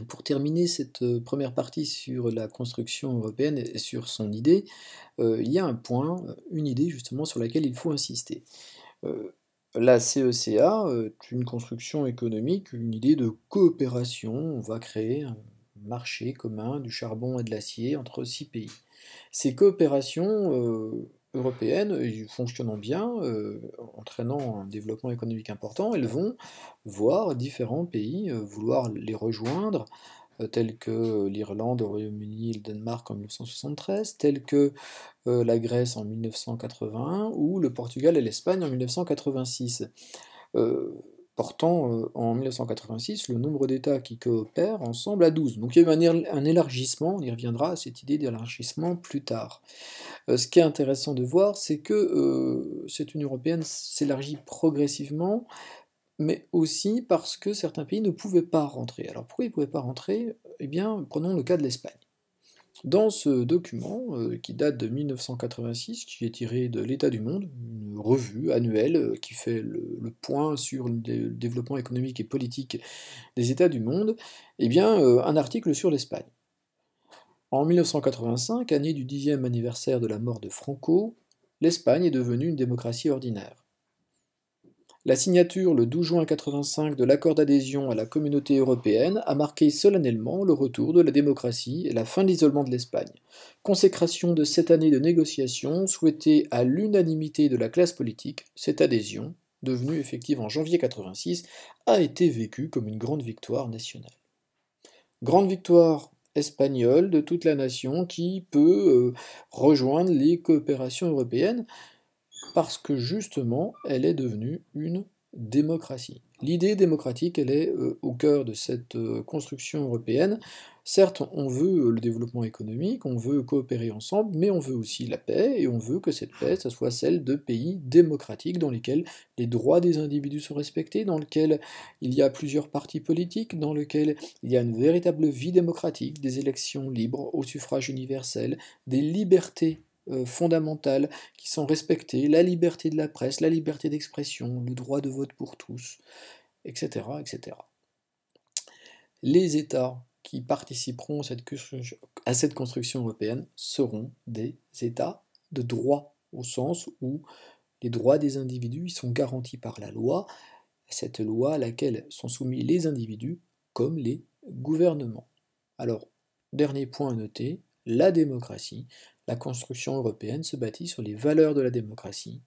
Pour terminer cette première partie sur la construction européenne et sur son idée, il y a un point, une idée justement sur laquelle il faut insister. Heu, la CECA, est une construction économique, une idée de coopération. On va créer un marché commun du charbon et de l'acier entre 6 pays. Ces coopérations, européennes, fonctionnant bien, entraînant un développement économique important, elles vont voir différents pays, vouloir les rejoindre, tels que l'Irlande, le Royaume-Uni et le Danemark en 1973, tels que la Grèce en 1981 ou le Portugal et l'Espagne en 1986. Heu, portant, en 1986 le nombre d'États qui coopèrent ensemble à 12. Donc il y a eu un élargissement, on y reviendra à cette idée d'élargissement plus tard. Ce qui est intéressant de voir, c'est que, cette Union européenne s'élargit progressivement, mais aussi parce que certains pays ne pouvaient pas rentrer. Alors pourquoi ils ne pouvaient pas rentrer? Eh bien, prenons le cas de l'Espagne. Dans ce document, qui date de 1986, qui est tiré de l'État du monde, une revue annuelle, qui fait le point sur le développement économique et politique des États du monde, eh bien, un article sur l'Espagne. En 1985, année du 10e anniversaire de la mort de Franco, l'Espagne est devenue une démocratie ordinaire. La signature le 12 juin 1985 de l'accord d'adhésion à la Communauté européenne a marqué solennellement le retour de la démocratie et la fin de l'isolement de l'Espagne. Consécration de 7 années de négociations souhaitée à l'unanimité de la classe politique, cette adhésion, devenue effective en janvier 1986, a été vécue comme une grande victoire nationale. Grande victoire espagnole de toute la nation qui peut rejoindre les coopérations européennes parce que justement, elle est devenue une démocratie. L'idée démocratique, elle est au cœur de cette construction européenne. Certes, on veut le développement économique, on veut coopérer ensemble, mais on veut aussi la paix, et on veut que cette paix, ça soit celle de pays démocratiques dans lesquels les droits des individus sont respectés, dans lesquels il y a plusieurs partis politiques, dans lesquels il y a une véritable vie démocratique, des élections libres au suffrage universel, des libertés fondamentales qui sont respectées, la liberté de la presse, la liberté d'expression, le droit de vote pour tous, etc., etc. Les États qui participeront à cette construction européenne seront des États de droit, au sens où les droits des individus sont garantis par la loi, cette loi à laquelle sont soumis les individus comme les gouvernements. Alors, dernier point à noter, la démocratie, la construction européenne se bâtit sur les valeurs de la démocratie,